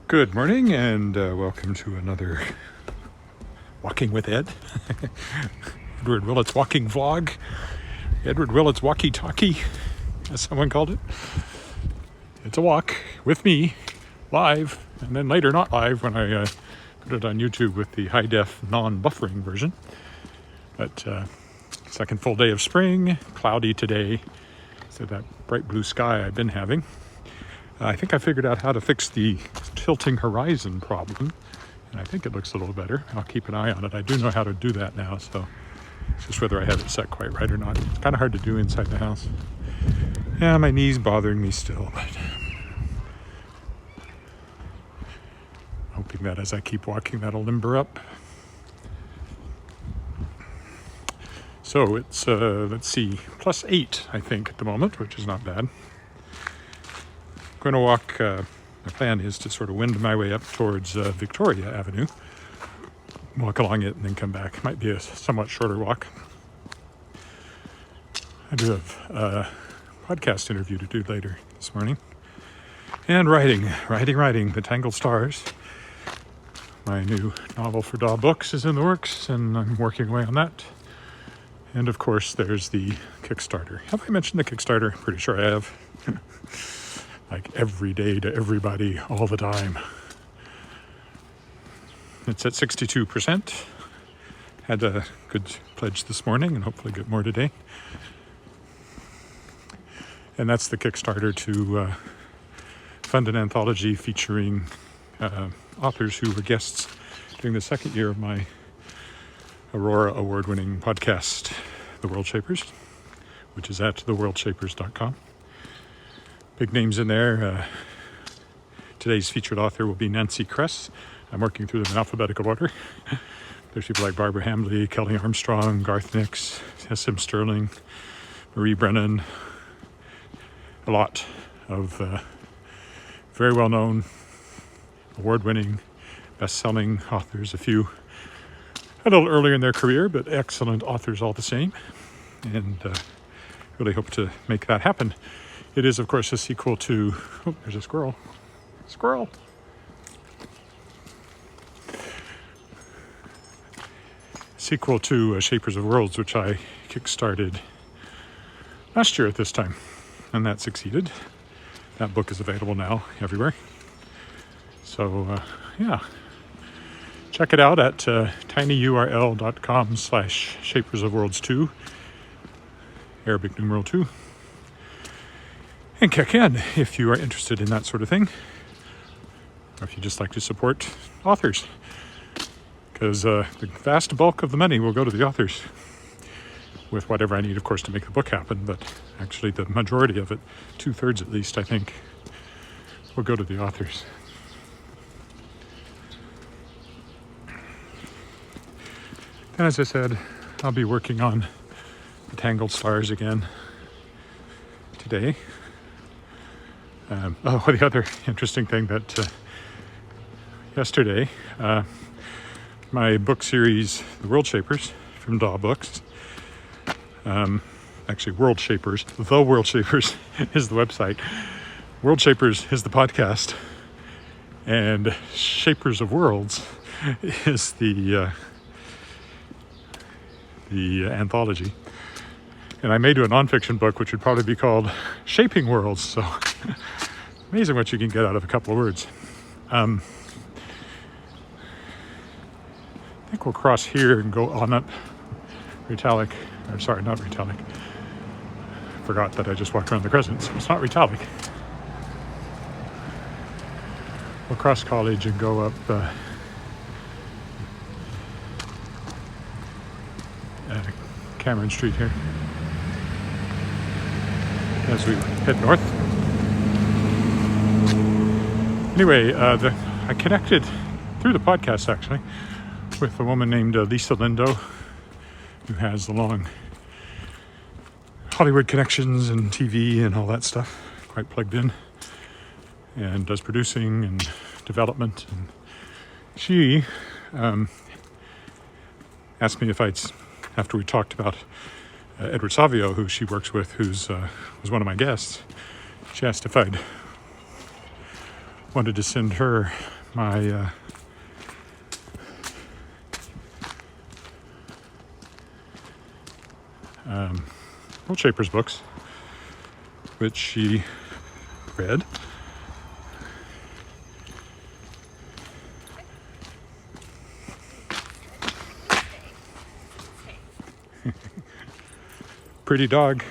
Good morning and welcome to another Walking with Ed. Edward Willett's walking vlog. Edward Willett's walkie-talkie, as someone called it. It's a walk with me, live, and then later not live when I put it on YouTube with the high-def non-buffering version. But second full day of spring, cloudy today, so that bright blue sky I've been having. I think I figured out how to fix the tilting horizon problem, and I think it looks a little better. I'll keep an eye on it. I do know how to do that now, so it's just whether I have it set quite right or not. It's kind of hard to do inside the house. Yeah, my knee's bothering me still, but hoping that as I keep walking, that'll limber up. So it's, let's see, +8, I think, at the moment, which is not bad. I'm going to walk, my plan is to sort of wind my way up towards Victoria Avenue, walk along it and then come back. Might be a somewhat shorter walk. I do have a podcast interview to do later this morning. And writing, The Tangled Stars. My new novel for Daw Books is in the works, and I'm working away on that. And of course, there's the Kickstarter. Have I mentioned the Kickstarter? Pretty sure I have. Like every day to everybody, all the time. It's at 62%. Had a good pledge this morning and hopefully get more today. And that's the Kickstarter to fund an anthology featuring authors who were guests during the second year of my Aurora award-winning podcast, The World Shapers, which is at theworldshapers.com. Big names in there. Today's featured author will be Nancy Kress. I'm working through them in alphabetical order. There's people like Barbara Hambley, Kelly Armstrong, Garth Nix, S.M. Sterling, Marie Brennan. A lot of very well-known, award-winning, best-selling authors. A few a little earlier in their career, but excellent authors all the same. And really hope to make that happen. It is, of course, a sequel to... Oh, there's a squirrel. Squirrel! Sequel to Shapers of Worlds, which I kickstarted last year at this time. And that succeeded. That book is available now everywhere. So, yeah. Check it out at tinyurl.com/shapersofworlds2. Arabic numeral 2. And kick in if you are interested in that sort of thing, or if you just like to support authors, because the vast bulk of the money will go to the authors, with whatever I need, of course, to make the book happen, but actually the majority of it, 2/3 at least, I think, will go to the authors. And as I said, I'll be working on the Tangled Stars again today. The other interesting thing that yesterday, my book series, The World Shapers, from Daw Books, actually World Shapers, The World Shapers is the website, World Shapers is the podcast, and Shapers of Worlds is the anthology. And I may do a nonfiction book, which would probably be called Shaping Worlds. So amazing what you can get out of a couple of words. I think we'll cross here and go on up Retallick. Or sorry, not Retallick. Forgot that I just walked around the crescent, so it's not Retallick. We'll cross College and go up Cameron Street here as we head north. Anyway, I connected through the podcast actually with a woman named Lisa Lindo, who has the long Hollywood connections and TV and all that stuff, quite plugged in, and does producing and development. And she asked me if after we talked about Edward Savio, who she works with, was one of my guests, she asked if I'd wanted to send her my World Shapers books, which she read. Pretty dog.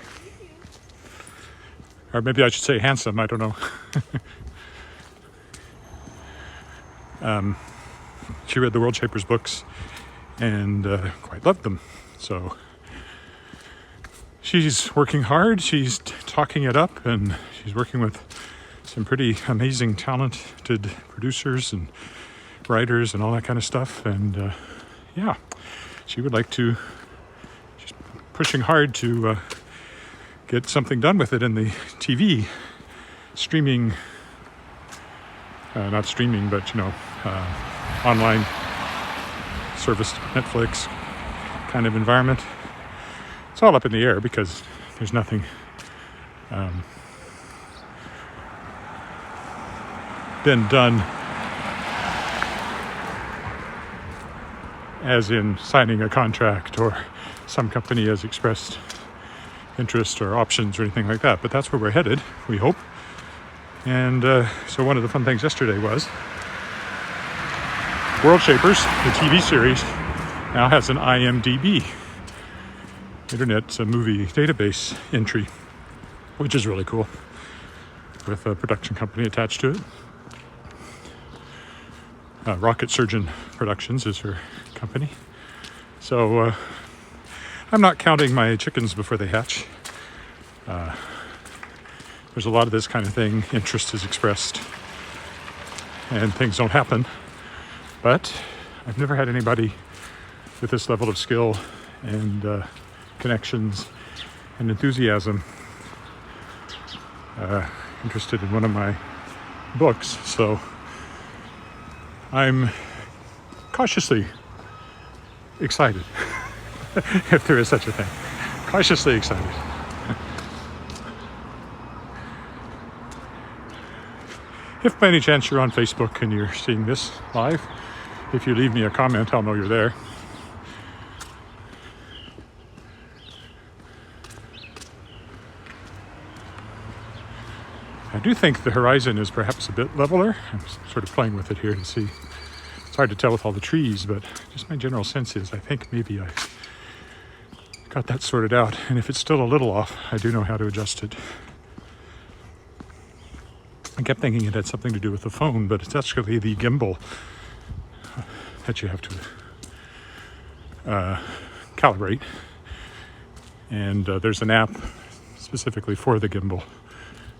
Or maybe I should say handsome, I don't know. She read the World Shapers books and quite loved them. So she's working hard, she's talking it up, and she's working with some pretty amazing, talented producers and writers and all that kind of stuff. And yeah, she would like to, she's pushing hard to get something done with it in the TV streaming, not streaming, but online service, Netflix kind of environment. It's all up in the air because there's nothing been done as in signing a contract, or some company has expressed interest or options or anything like that. But that's where we're headed, we hope. And so one of the fun things yesterday was World Shapers, the TV series, now has an IMDb, Internet Movie Database entry, which is really cool, with a production company attached to it. Rocket Surgeon Productions is her company. So I'm not counting my chickens before they hatch. There's a lot of this kind of thing. Interest is expressed and things don't happen. But I've never had anybody with this level of skill and connections and enthusiasm interested in one of my books. So I'm cautiously excited, if there is such a thing. Cautiously excited. If by any chance you're on Facebook and you're seeing this live, if you leave me a comment, I'll know you're there. I do think the horizon is perhaps a bit leveler. I'm sort of playing with it here to see. It's hard to tell with all the trees, but just my general sense is I think maybe I got that sorted out. And if it's still a little off, I do know how to adjust it. I kept thinking it had something to do with the phone, but it's actually the gimbal that you have to calibrate. And there's an app specifically for the gimbal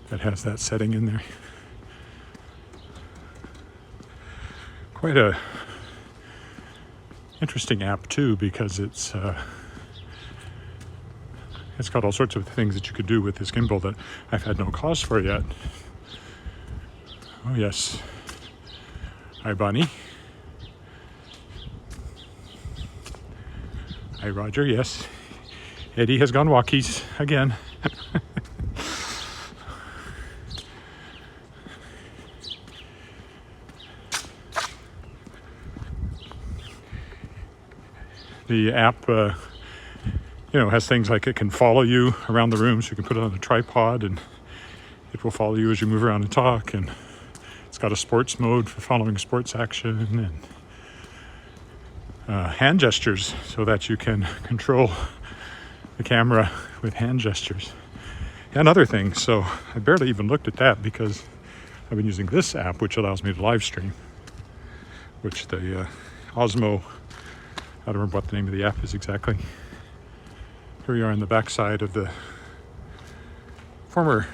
that has that setting in there. Quite a interesting app too, because it's got all sorts of things that you could do with this gimbal that I've had no cause for yet. Oh yes. Hi Bonnie. Hi Roger, yes. Eddie has gone walkies again. The app, has things like it can follow you around the room, so you can put it on a tripod and it will follow you as you move around and talk. And it's got a sports mode for following sports action, and hand gestures so that you can control the camera with hand gestures and other things. So I barely even looked at that because I've been using this app, which allows me to live stream, which the Osmo, I don't remember what the name of the app is exactly. Here we are on the backside of the former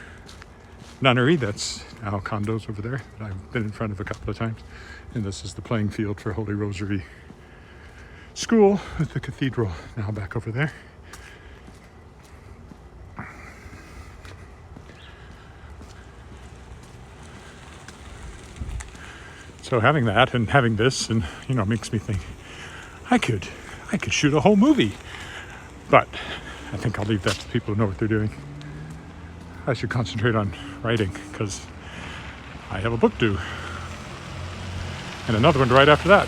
nunnery that's now condos over there that I've been in front of a couple of times. And this is the playing field for Holy Rosary School with the Cathedral now back over there. So having that and having this and makes me think I could shoot a whole movie. But I think I'll leave that to people who know what they're doing. I should concentrate on writing because I have a book due. And another one right after that.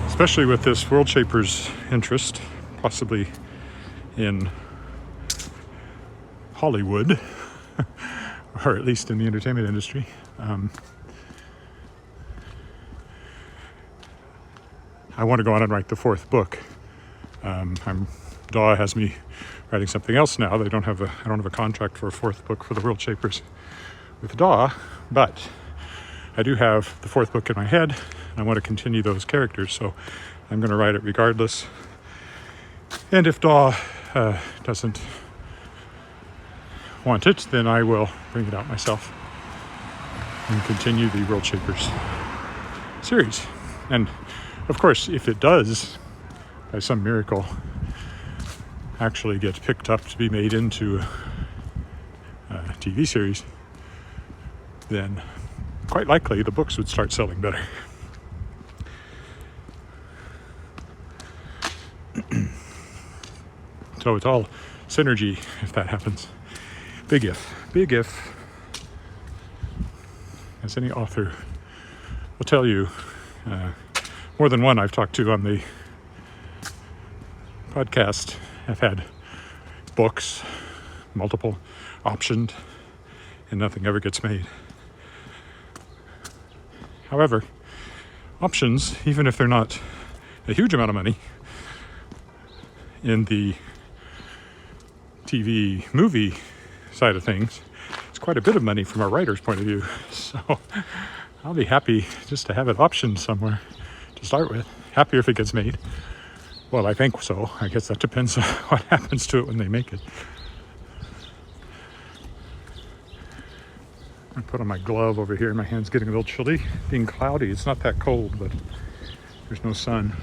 Especially with this World Shapers interest, possibly in Hollywood, or at least in the entertainment industry. I want to go on and write the fourth book. Daw has me writing something else now. I don't have a contract for a fourth book for the World Shapers with Daw, but I do have the fourth book in my head, and I want to continue those characters, so I'm going to write it regardless. And if Daw doesn't want it, then I will bring it out myself and continue the World Shapers series. And of course, if it does, by some miracle, actually get picked up to be made into a TV series, then quite likely the books would start selling better. So it's all synergy if that happens. Big if. Big if. As any author will tell you, more than one I've talked to on the podcast have had books, multiple, optioned, and nothing ever gets made. However, options, even if they're not a huge amount of money, in the TV movie side of things, it's quite a bit of money from a writer's point of view. So I'll be happy just to have it optioned somewhere to start with. Happier if it gets made. Well, I think so. I guess that depends on what happens to it when they make it. I put on my glove over here. My hand's getting a little chilly. Being cloudy, it's not that cold, but there's no sun.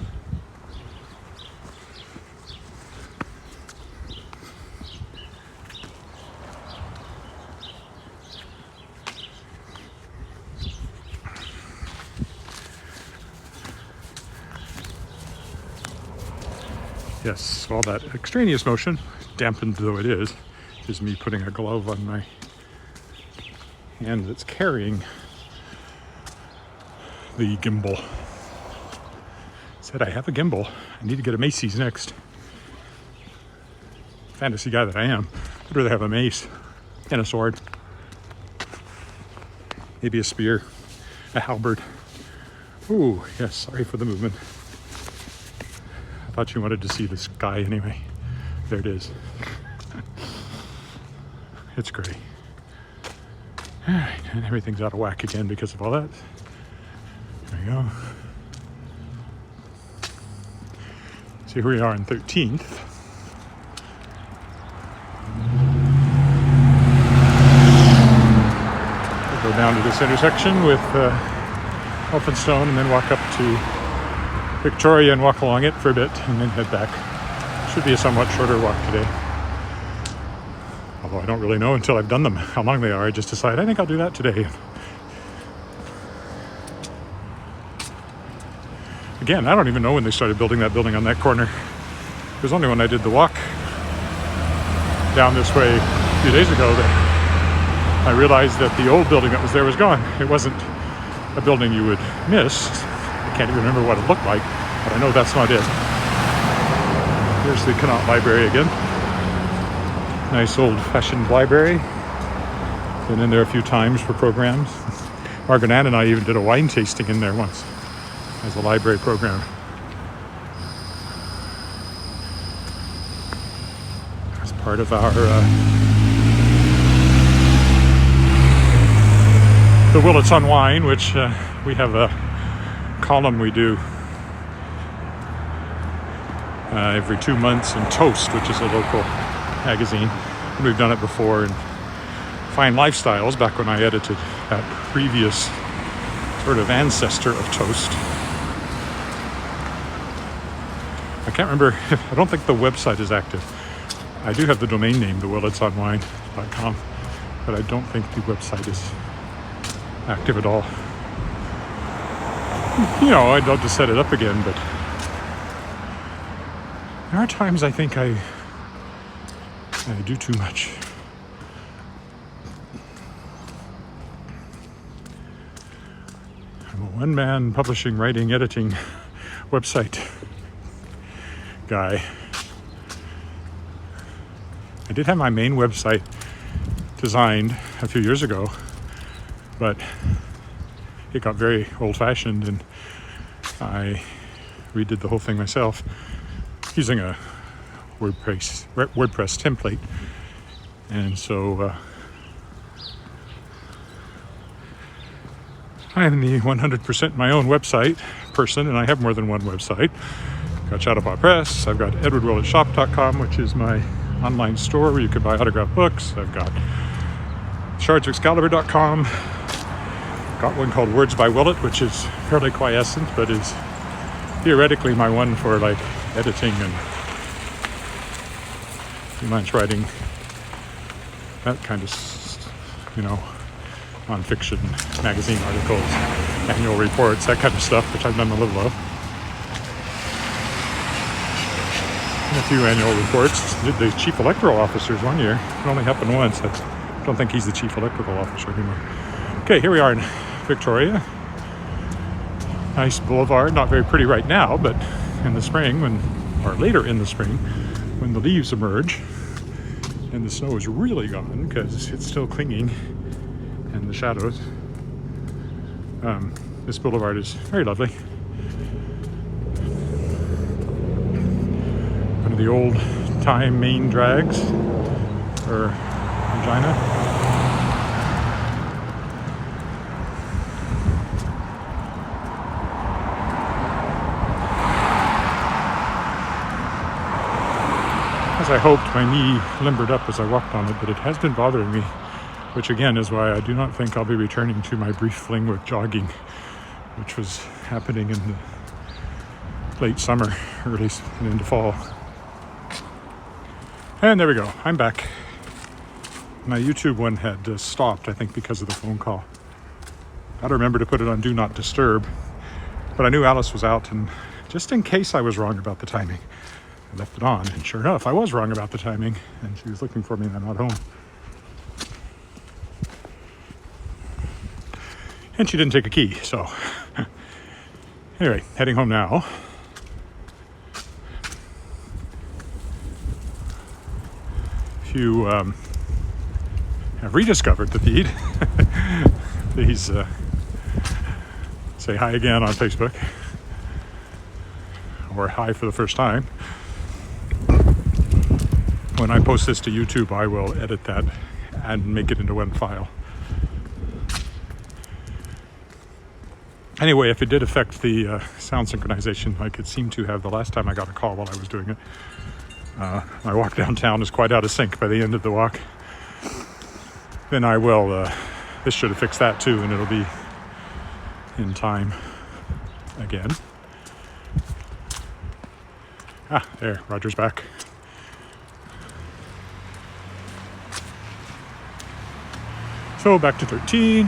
Yes, all that extraneous motion, dampened though it is me putting a glove on my hand that's carrying the gimbal. Said I have a gimbal. I need to get a Macy's next. Fantasy guy that I am, I'd rather have a mace and a sword. Maybe a spear, a halberd. Ooh, yes, sorry for the movement. I thought you wanted to see the sky anyway. There it is. It's gray. All right, and everything's out of whack again because of all that. There we go. See, here we are on 13th. We'll go down to this intersection with Elphinstone and then walk up to Victoria and walk along it for a bit and then head back. Should be a somewhat shorter walk today. Although I don't really know until I've done them how long they are. I just decide I think I'll do that today. Again, I don't even know when they started building that building on that corner. It was only when I did the walk down this way a few days ago that I realized that the old building that was there was gone. It wasn't a building you would miss. I can't even remember what it looked like, but I know that's not it. Here's the Connaught Library again. Nice old-fashioned library. Been in there a few times for programs. Margaret Ann and I even did a wine tasting in there once as a library program. As part of our the Willets on Wine, which we have a column we do every 2 months in Toast, which is a local magazine. And we've done it before in Fine Lifestyles, back when I edited that previous sort of ancestor of Toast. I can't remember, I don't think the website is active. I do have the domain name, thewilletsonwine.com, but I don't think the website is active at all. You know, I'd love to set it up again, but there are times I think I do too much. I'm a one-man publishing, writing, editing website guy. I did have my main website designed a few years ago, but it got very old-fashioned and I redid the whole thing myself using a WordPress template. And so I am the 100% my own website person, and I have more than one website. I've got Shadowpaw Press, I've got edwardwillettshop.com, which is my online store where you can buy autographed books. I've got shardsofexcalibur.com. Got one called Words by Willett, which is fairly quiescent, but is theoretically my one for like editing and freelance writing, that kind of, nonfiction, magazine articles, annual reports, that kind of stuff, which I've done a little of. And a few annual reports. Did the chief electoral officers one year. It only happened once. I don't think he's the chief electoral officer anymore. Okay, here we are in Victoria. Nice boulevard, not very pretty right now, but in the spring, or later in the spring, when the leaves emerge and the snow is really gone because it's still clinging and the shadows. This boulevard is very lovely. One of the old time main drags for Regina. As I hoped, my knee limbered up as I walked on it, but it has been bothering me, which again is why I do not think I'll be returning to my brief fling with jogging, which was happening in the late summer, early and into fall. And there we go, I'm back. My YouTube one had stopped, I think, because of the phone call. I don't remember to put it on Do Not Disturb, but I knew Alice was out, and just in case I was wrong about the timing, I left it on, and sure enough, I was wrong about the timing, and she was looking for me and I'm not home. And she didn't take a key, so anyway, heading home now. If you have rediscovered the feed, please say hi again on Facebook, or hi for the first time. When I post this to YouTube, I will edit that and make it into one file. Anyway, if it did affect the sound synchronization like it seemed to have the last time I got a call while I was doing it, my walk downtown is quite out of sync by the end of the walk. Then I will, this should have fixed that too, and it'll be in time again. Ah, there, Roger's back. So back to 13.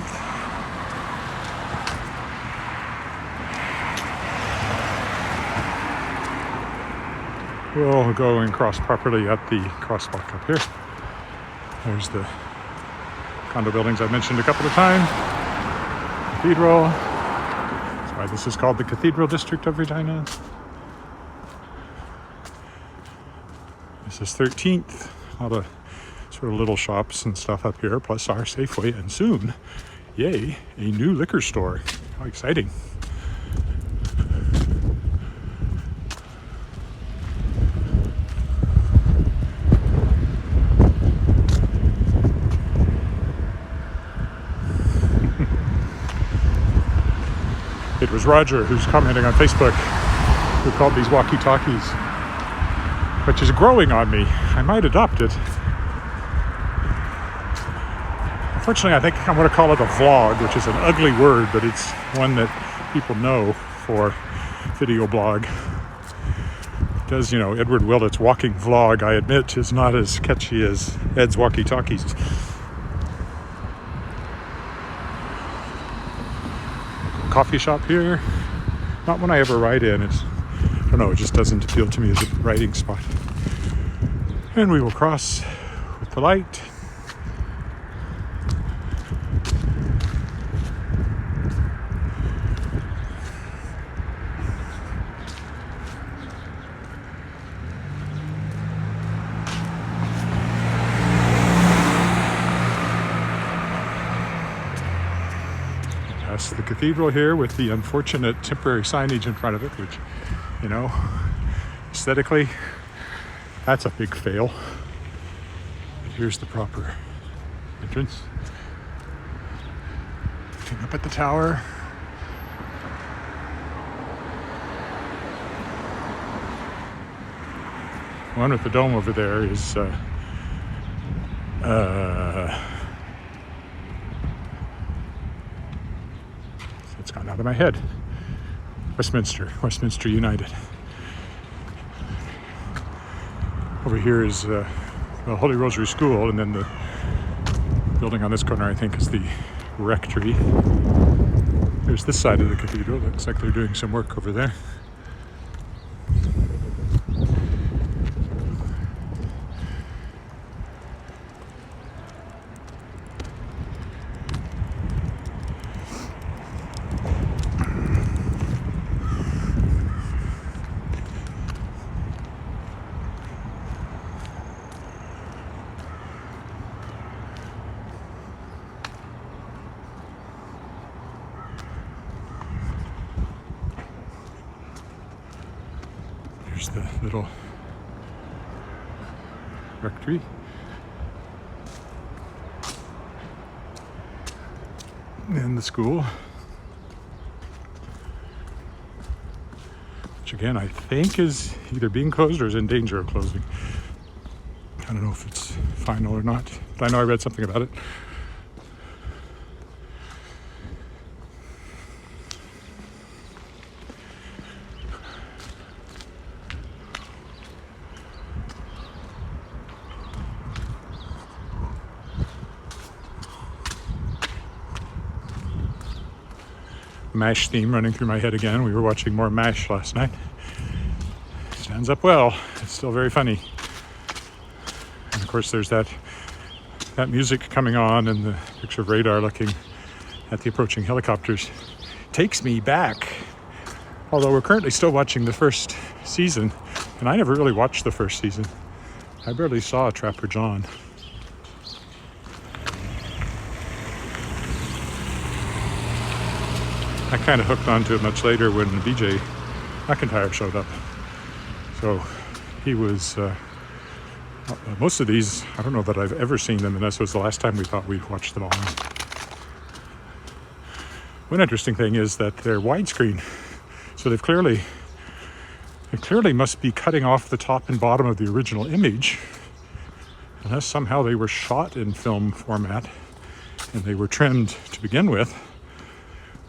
We'll go and cross properly at the crosswalk up here. There's the condo buildings I mentioned a couple of times. Cathedral. That's why this is called the Cathedral District of Regina. This is 13th. A lot of sort of little shops and stuff up here, plus our Safeway, and soon, yay, a new liquor store. How exciting. It was Roger who's commenting on Facebook who called these walkie-talkies, which is growing on me. I might adopt it. Unfortunately, I think I'm going to call it a vlog, which is an ugly word, but it's one that people know for video blog. Because, Edward Willett's walking vlog, I admit, is not as catchy as Ed's walkie-talkies. Coffee shop here. Not one I ever ride in. I don't know, it just doesn't appeal to me as a riding spot. And we will cross with the light. Yes, the cathedral here with the unfortunate temporary signage in front of it, which, you know, aesthetically, that's a big fail. But here's the proper entrance. Looking up at the tower. One with the dome over there is it's gone out of my head. Westminster United. Over here is the Holy Rosary School, and then the building on this corner, I think, is the rectory. There's this side of the cathedral. Looks like they're doing some work over there. Here's the little rectory. And the school, which again I think is either being closed or is in danger of closing. I don't know if it's final or not, but I know I read something about it. MASH theme running through my head again. We were watching more MASH last night. Stands up well. It's still very funny. And of course there's that music coming on, and the picture of radar looking at the approaching helicopters takes me back. Although we're currently still watching the first season, and I never really watched the first season. I barely saw Trapper John. I kind of hooked onto it much later when BJ McIntyre showed up. So he was, most of these, I don't know that I've ever seen them, and this was the last time we thought we'd watch them all. One interesting thing is that they're widescreen. So they clearly must be cutting off the top and bottom of the original image, unless somehow they were shot in film format and they were trimmed to begin with.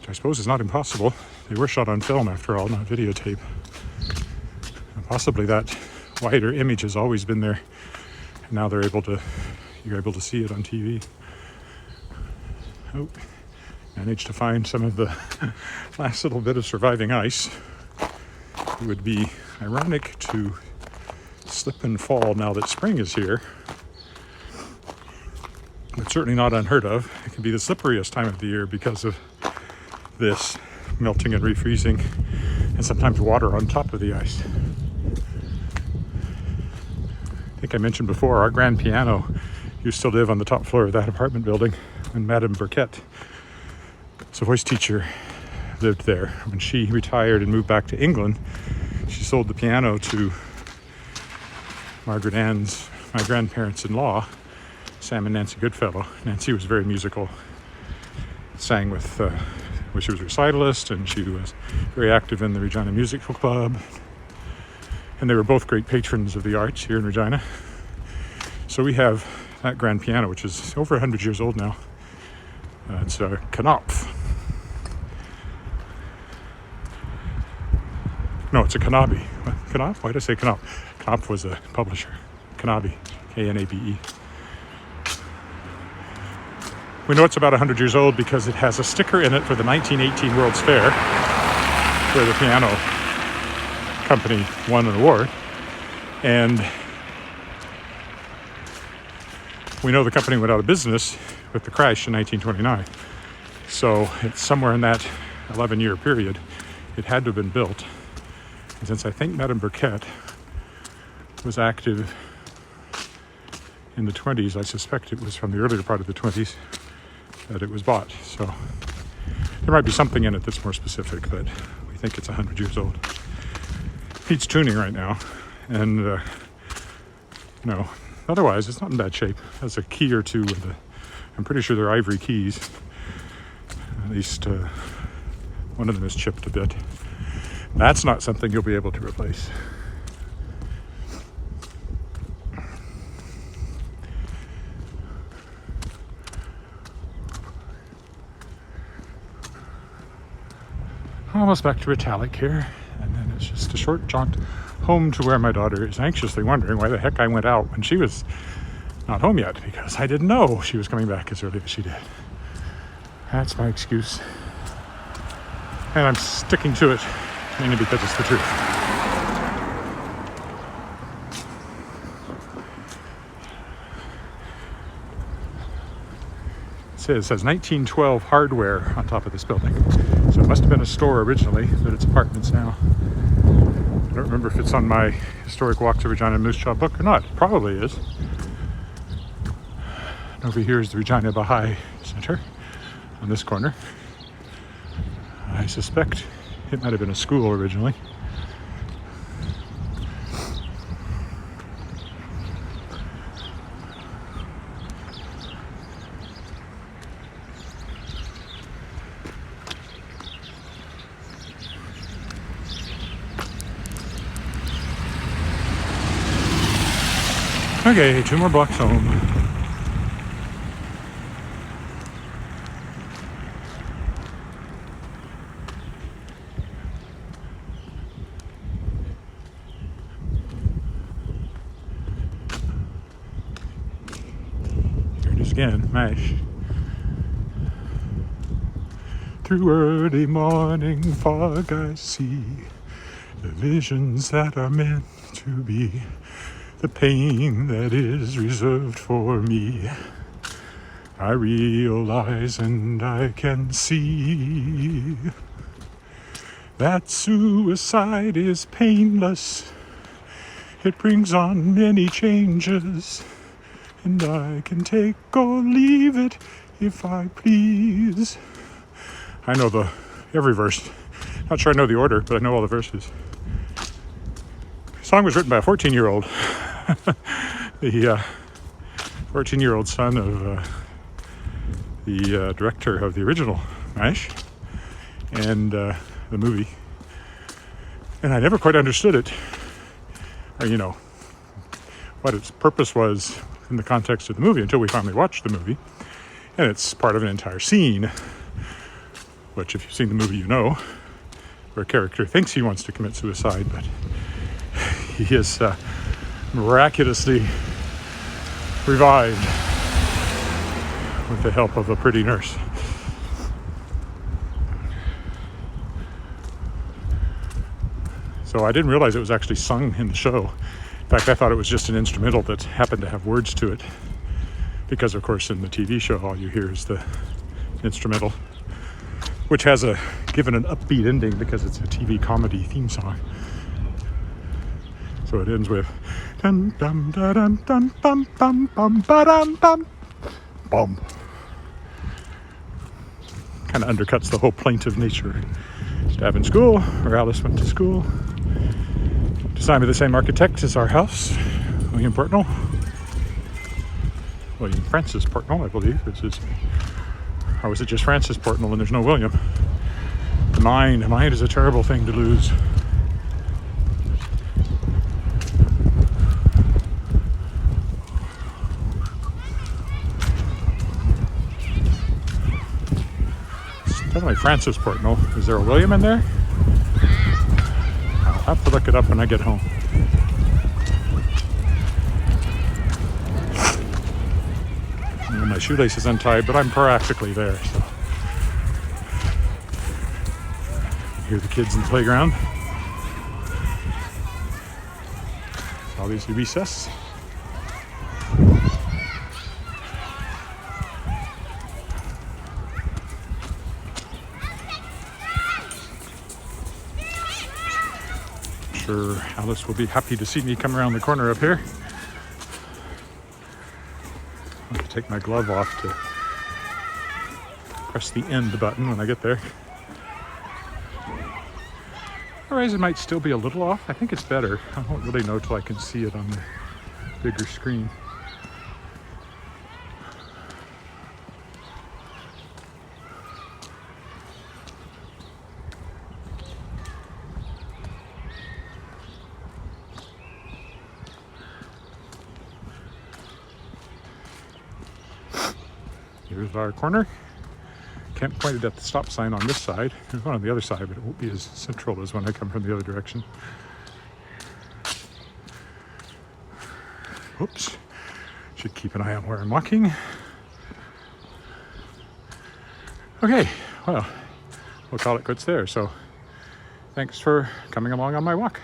I suppose is not impossible. They were shot on film after all, not videotape. And possibly that wider image has always been there, and now you're able to see it on TV. Oh, managed to find some of the last little bit of surviving ice. It would be ironic to slip and fall now that spring is here, but certainly not unheard of. It can be the slipperiest time of the year because of this melting and refreezing, and sometimes water on top of the ice. I think I mentioned before, our grand piano used to live on the top floor of that apartment building when Madame Burkett, a voice teacher, lived there. When she retired and moved back to England, she sold the piano to Margaret Ann's, my grandparents-in-law, Sam and Nancy Goodfellow. Nancy was very musical, sang with she was a recitalist, and she was very active in the Regina Musical Club. And they were both great patrons of the arts here in Regina. So we have that grand piano, which is over 100 years old now. It's a Knopf. No, it's a Knabe. Knopf? Why did I say Knopf? Knopf was a publisher. Knabe, Knabe. We know it's about 100 years old because it has a sticker in it for the 1918 World's Fair, where the piano company won an award. And we know the company went out of business with the crash in 1929. So it's somewhere in that 11-year period, it had to have been built. And since I think Madame Burkett was active in the 20s, I suspect it was from the earlier part of the 20s that it was bought. So There might be something in it that's more specific, but we think it's 100 years old. Needs tuning right now, and no, otherwise it's not in bad shape. It has a key or two with I'm pretty sure they're ivory keys. At least one of them is chipped a bit. That's not something you'll be able to replace. Almost back to Italic here, and then it's just a short jaunt home to where my daughter is anxiously wondering why the heck I went out when she was not home yet, because I didn't know she was coming back as early as she did. That's my excuse, and I'm sticking to it, mainly because it's the truth. It says 1912 hardware on top of this building. So it must have been a store originally, but it's apartments now. I don't remember if it's on my Historic Walk to Regina Moose Jaw book or not. It probably is. And over here is the Regina Baha'i Center on this corner. I suspect it might have been a school originally. Okay, 2 more blocks home. Here it is again, MASH. Through early morning fog I see the visions that are meant to be. The pain that is reserved for me, I realize and I can see that suicide is painless. It brings on many changes, and I can take or leave it if I please. I know every verse. Not sure I know the order, but I know all the verses. The song was written by a 14-year-old. The 14-year-old son of the director of the original MASH and the movie. And I never quite understood it, or what its purpose was in the context of the movie until we finally watched the movie. And it's part of an entire scene, which if you've seen the movie you know, where a character thinks he wants to commit suicide, but he is miraculously revived with the help of a pretty nurse. So I didn't realize it was actually sung in the show. In fact, I thought it was just an instrumental that happened to have words to it, because of course in the TV show all you hear is the instrumental, which has given an upbeat ending because it's a TV comedy theme song. So it ends with dun dum da dum dum bum bum bum ba dum bum bum. Kind of undercuts the whole plaintive nature. Stab in school, where Alice went to school. Designed by the same architect as our house, William Francis Portnell, I believe. Or was it just Francis Portnell and there's no William? The mind is a terrible thing to lose. Definitely Francis Portnell. Is there a William in there? I'll have to look it up when I get home. Well, my shoelace is untied, but I'm practically there. So. Hear the kids in the playground. It's obviously recess. Sure, Alice will be happy to see me come around the corner up here. I have to take my glove off to press the end button when I get there. Otherwise, it might still be a little off. I think it's better. I won't really know till I can see it on the bigger screen. Here's our corner. Can't point it at the stop sign on this side. There's one on the other side, but it won't be as central as when I come from the other direction. Oops. Should keep an eye on where I'm walking. Okay, well, we'll call it quits there. So thanks for coming along on my walk.